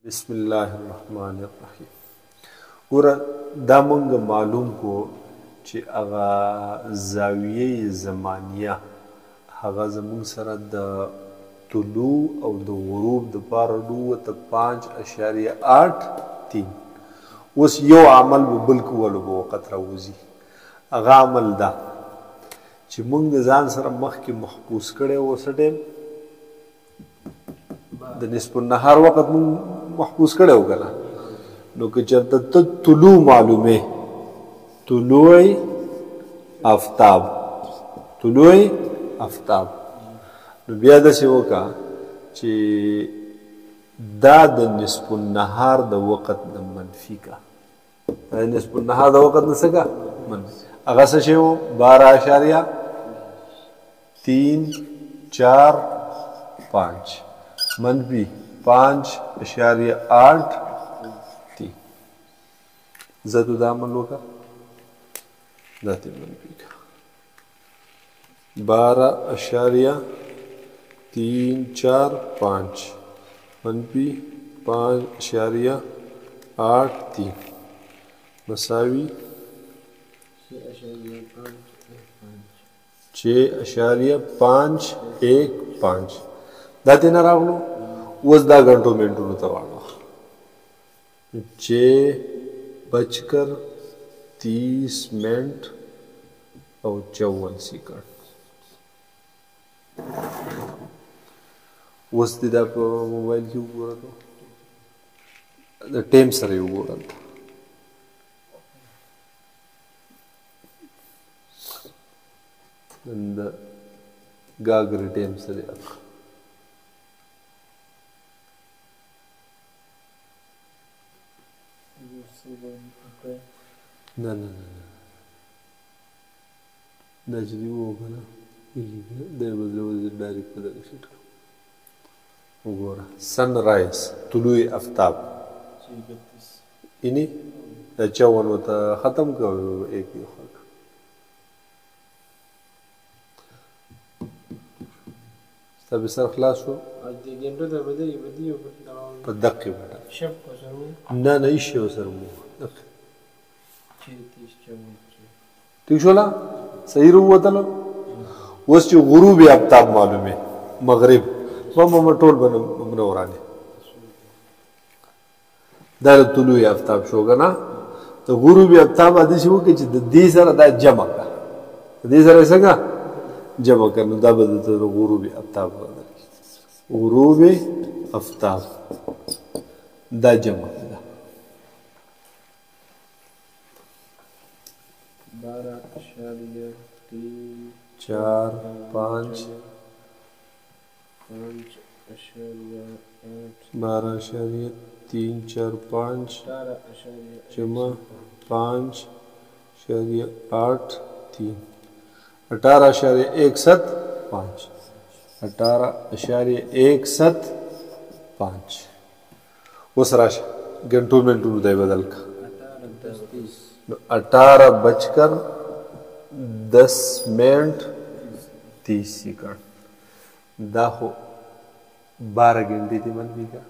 بسم الله الرحمن الرحیم. ګوره دا مونږ معلوم کو چې هغه زاویه زمانیه هغه زمونږ سره د طلوع او د غروب دپاره ته 5.83. اوس یو عمل به بل کولو به وخت راوځي. هغه عمل دا چې مونږ د ځان سره مخکې محفوظ کړی و څه ټیم د نصف النهار وخت مونږ محفوظ کړی و که نه، نو که چېرته ته طلوع معلومې طلوع آفتاب نو بیا داسې وکړه چې دا د نصف النهار د وخت نه منفي کا، د نصف النهار د وخت نه څه کا منفي، هغه څه شی و 12.345 منفي 5.8 تی زدو دا عمل وکړه دا تی منفي کا 12.345 منفي 5.8 تی مساوي 6.515 دا تی نه راغلو. اوس دا ګڼټو منټونو ته واړه 6:30 منټ او 54 سیکنډ. اوس دې دا په موبایل کې وګوره، د ټیم سره یې وګوره، د ګاګرې ټیم سره نه دا چې دې ووایو که نه دا یې بدلوي ډایرکټ په دغه شیټ وګوره سن رایز طلوع آفتاب یعنی دا 54 ته ختم کړو ایک یې خوا کړه ستا بسر خلاص شو په دقې باندې نه هېڅ شی ورسره مو ٹھیک شولا صحیح راووتلو. اوس چې غروب آفتاب معلومې مغرب به ټول به نه ورانې دا د طلوع آفتاب شو که نه. د غروب آفتاب داسې وکړي چې د دې سره دا جمع کړه، د دې سره یې څنګه جمع کړه، نو دا به د غروب آفتاب غروب آفتاب دا جمع کړه 12.345 جمع 5.8 3 18.175 اوس راشه ګڼټو منټونو ته یې بدل کړه 18:10 منٹ 30 سیکنڈ. دا خو 12 घंटे تی منفي کا،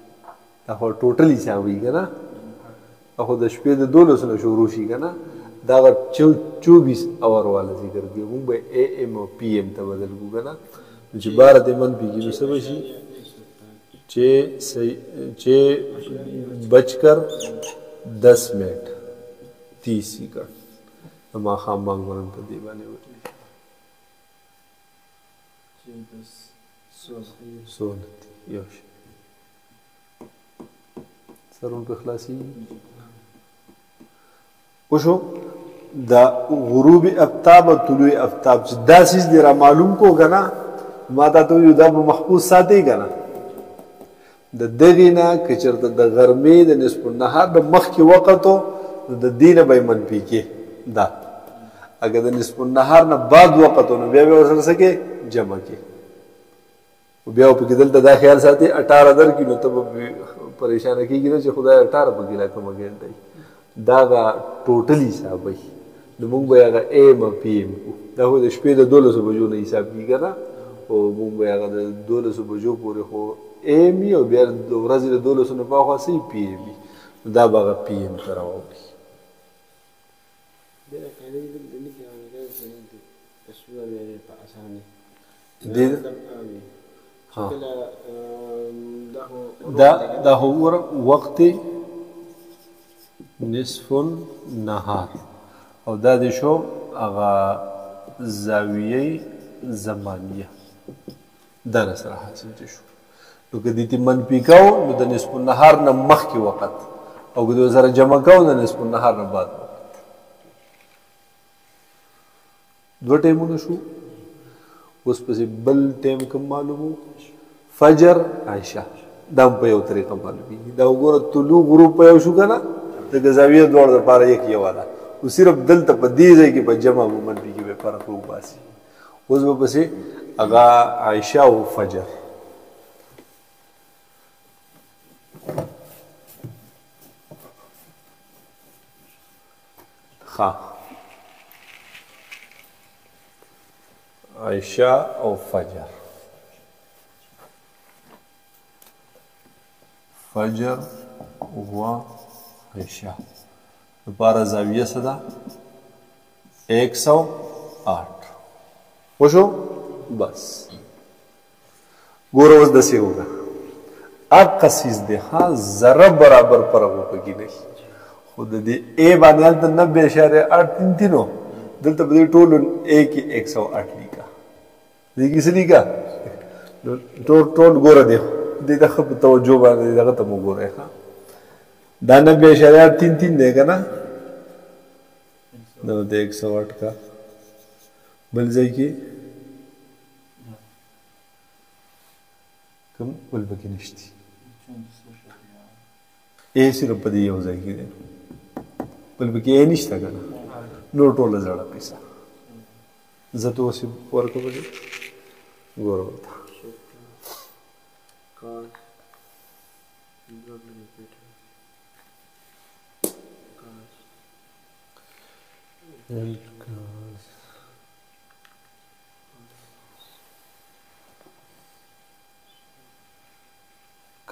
دا خو ټوټل حساب وي که نه، دا خو د شپې د 12 نه شروع شي که نه، دا 24 اور والا ذکر کړي. موږ به اے ایم او پی ایم ته بدل کړو که نه، چې 12 ته منفي کړي نو څه به شي 6:10 منٹ 30 سیکنډ. ماښام بانګ به په دې باندې وکړي څونه یو شی سرونه پرې خلاصېږي. وشو دا غروب آفتاب او طلوع آفتاب چې دا څیز دې را معلوم کو که نه، ما تا ته ویلو دا به محفوظ ساتئ که نه. د دغې نه که چېرته د غرمې د نصف النهار د مخکې وخت و نو د دې نه به یې منفي کې دا، اگر د نصف النهار نه بعد وخت و نو بیا به ورسره څه کې جمع کې، بیا پکې دلته دا خیال ساتي 18 درکړي نو ته به پریشانه کېږي نه چې خدای 18 پکې لا کومه ګڼټه وي، دا هغه ټوټل حساب وي. نو موږ به هغه ایم او پی ایم کړو، دا خو د شپې د 12 بجو نه حساب کېږي که نه، او موږ به هغه د 12 بجو پورې خو اے ایم وي او بیا د ورځې د 12 نه پاخوا څه پی ایم وي دا به هغه پی ایم ته راوړي دا خو ګوره وقت نصف النهار او دا د شو هغه زاویه زمانیه دا سره حاصل شو نو که دې منفي کوو نو د نصف النهار نه مخکې وخت او که دې سره جمع کوو د نصف النهار نه بعد وخت دوه ټایمونه شو اوس پسې بل ټایم کوم معلومو فجر عائشه دا په یو طریقه معلومیږي دا وګوره طلوع غروب په یو شو که نه د زاویه دواړو دپاره یک یوه ده خو صرف دلته په دې ځای کې په جمع او منفي کې به فرق وباسي اوس به پسې هغه عائشه او فجر ښه عائشه او فجر فجر و عائشه لپاره زاویه څه ده 108 وشو بس ګوره اوس داسې وکړه هغه څیز دی ها ذره برابر فرق وپکې نه خو د دې ا باندې هلته 90.833 نو دلته په دې ټولو ا کې 108 لیکه دې کې څه لیکه ټول ګوره دی دې ته ښه په توجه باندې دغه ته مو ګورئ ښه دا 90.833 دی که نه نو د 108 کا بل ځای کې کوم بل پکې نشتی ا صرف په دې یو ځای کې دی بل پکې ا نشته که نه نور ټوله زړه پیسه زه ته اوس ورکوم ګوره ورته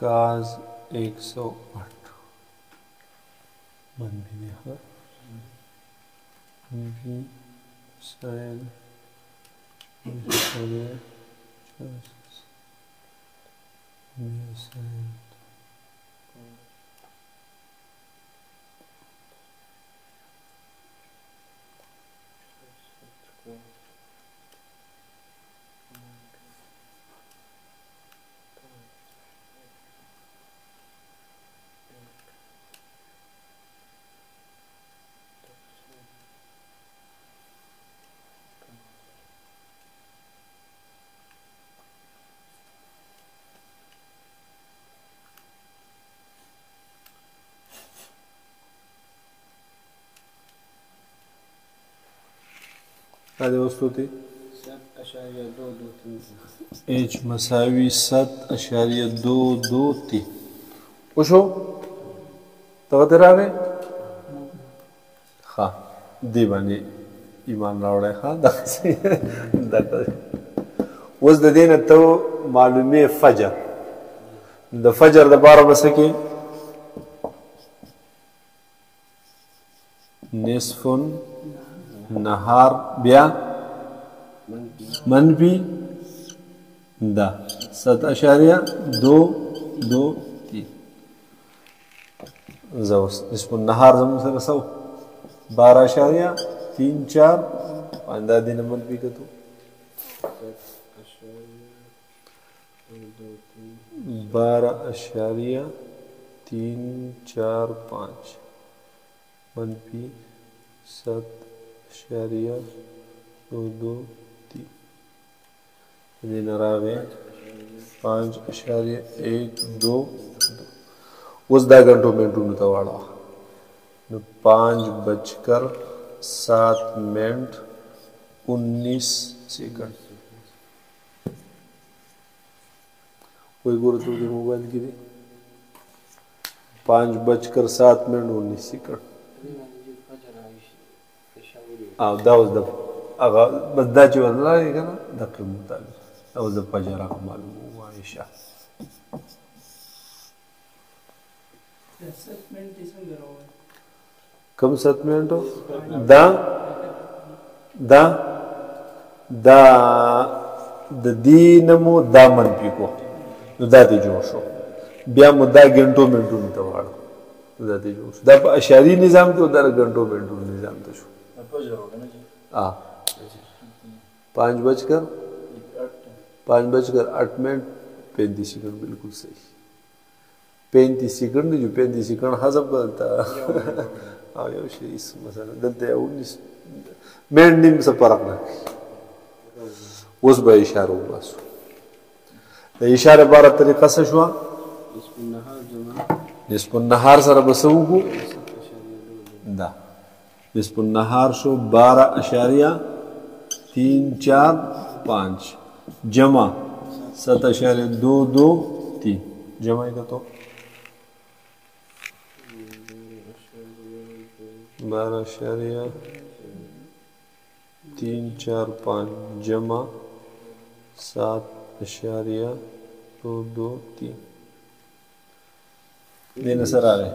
काज 108 منفی دی ها منفی ساین ساین ساین هذا وصلتي h مساوي 7.22 وشو تغته راغی ها دی باندې ایمان راوړی ها دا اوس د دې نه ته معلومې فجر د فجر د باره بس کې نصف نهار بیا منفی دا 7.223 زوس نصف النهار زمون سره سو 12.34 پاندا دین منفی کتو 12.345 منفی 7.23 دین راغی 5.122 اوس دا غنټو منټونو ته واړه نو 5:07 سیکنډ کوئی ګورو ته د موبایل کې دی 5:07 سیکنډ او دا اوس د هغه بس دا چې ورلاري که نه دقیق مطابق دا اوس د فجر هغه معلومه عایشه کم ستمنټو دا د دې نمو دا منفي کو نو دا دې جوړ شو بیا مو دا ګنټو منټونو ته واړو دا دې جوړ شو دا په اشاري نظام کې دا ګنټو منټونو نظام ته شو 5:08 सेकंड बिल्कुल सही 35 सेकंड जो 35 सेकंड حسب تا او یو شی مثلا دلته 19 منټ نیم څه فرق نه اوس به اشاره وباسو د اشاره بار طریقه څه شو نصف النهار سره بسوګو دا نصف النهار شو 12.345 جمع 7.223 جمع ہے تو 12.345 جمع 7.223 دین سر آ رہے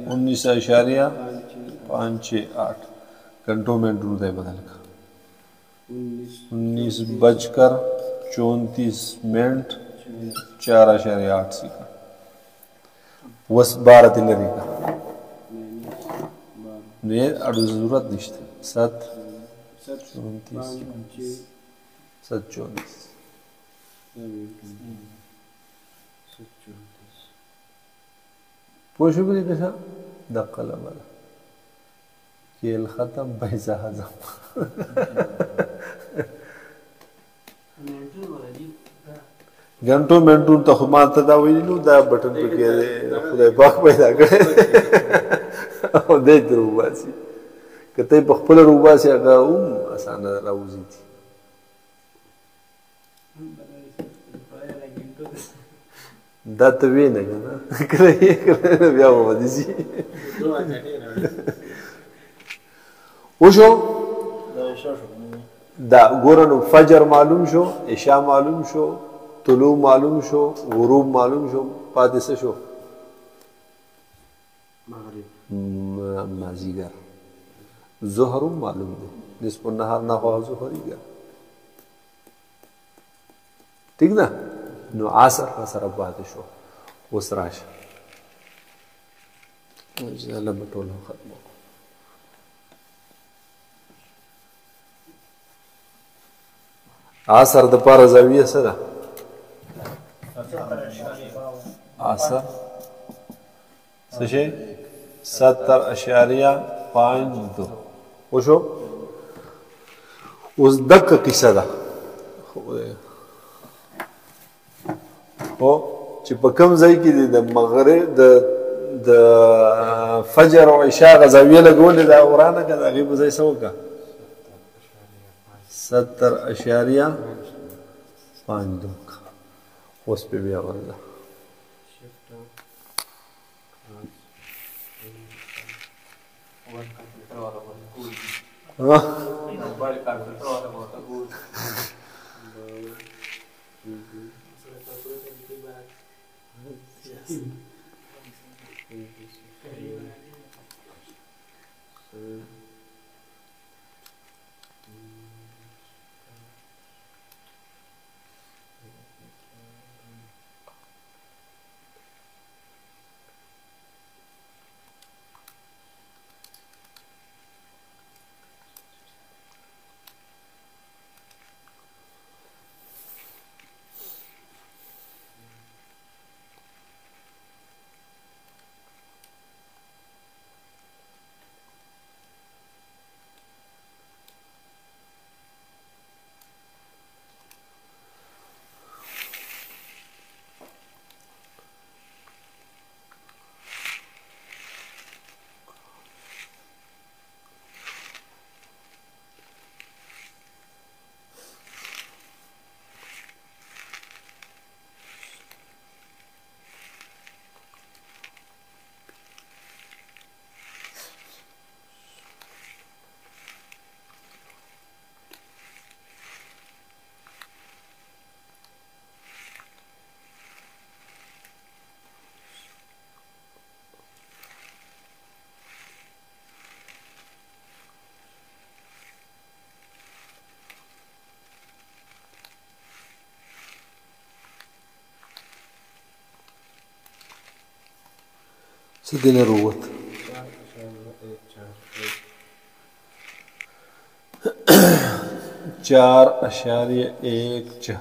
19.568 گھنٹوں میں ڈرو دے بدل کا 19:34 4.8 سیکنड وس 12 تلری کا یہ اڑو ضرورت نشته 7:34 پوښو به کیسه دقه لمره کیل ختم پیسہ هضم घंटों منټو ته خو ما ته دا ویلو دا بټن پکې خدای پاک پیدا کړی او دې درو باسي کته په خپل روباسي هغه اسانه راوځي دا ته وینې کنه کله بیا ودی سي وشو دا ګورنو فجر معلوم شو عشاء معلوم شو طلوع معلوم شو غروب معلوم شو پاتې څه شو مازیګر ظهر معلوم دی نصف النهار نه خو ظهريګر ٹھیک ده نو عصر سره پاتې شو اوس راشه جله بټولو ختمه عصر د پاره زاویه څه ده عصر څه شي 70.52 وشو اوس دقه قصه ده او چې په کوم ځای کې د مغرب د فجر او عشاء غزاویه لګولې دا ورانه کړه هغه په ځای سوکا 70.52 اوس په بیا ورده څه دې نه راووت 4.14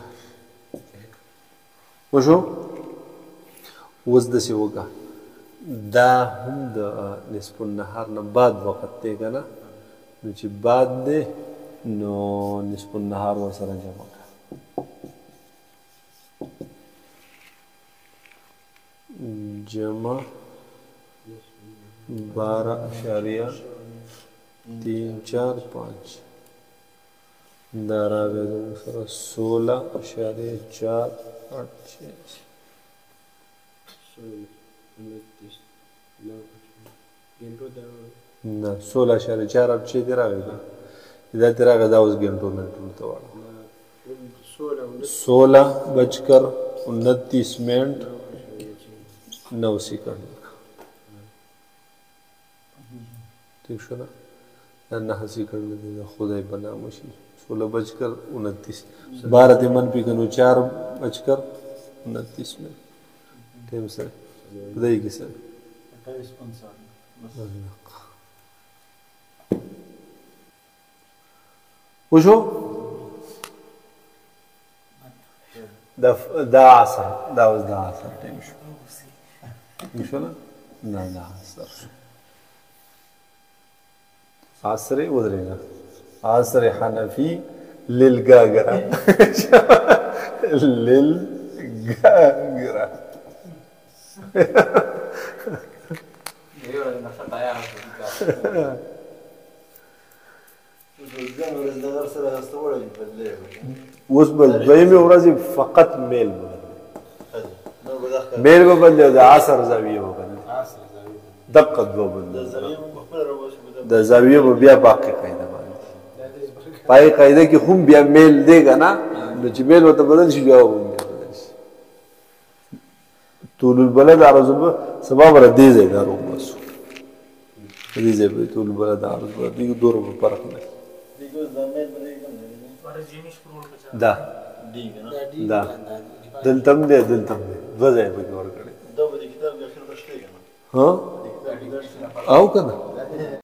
وشو اوس داسې وکړه دا هم د نصف النهار نه بعد وخت دی که نه نو چې بعد دی نو نصف النهار ورسره جمع کړه جمع 12.345 دا راغی زموږ سره 16.486 نه 16.486 دی راغی دا دی راغی دا اوس ګنټو منټو ته واړه 16:29 سیکنډ ٹھیک شو نا دا 9 سیکنډ دی دا خدای بنام شي 16:29 12 ته منفي کنو 4:29 ټیم سره خدای کې سره 28 وشو دا عصر دا اوس دا عصر ټیم شو شو نه نه دا عصر عصر ودرېږه عصر حنفي للګاګره للګاګره اوس به دویمې ورځې فقط میل به میل به بدلې او د عصر زاویې به بدلې دقه دوه بدلې د زاویې به بیا باقي قاعده باندې پای قاعده کې هم بیا میل دی که نه نو چې میل ورته بدل شي بیا به بدل شي طول البلد عرض به سبا به دې ځای دا روباسو دې ځای به طول البلد عرض به دې دور به فرق نه دا دا دلته هم دی دلته هم دی دوه ځای پکې ورکړی ها او که نه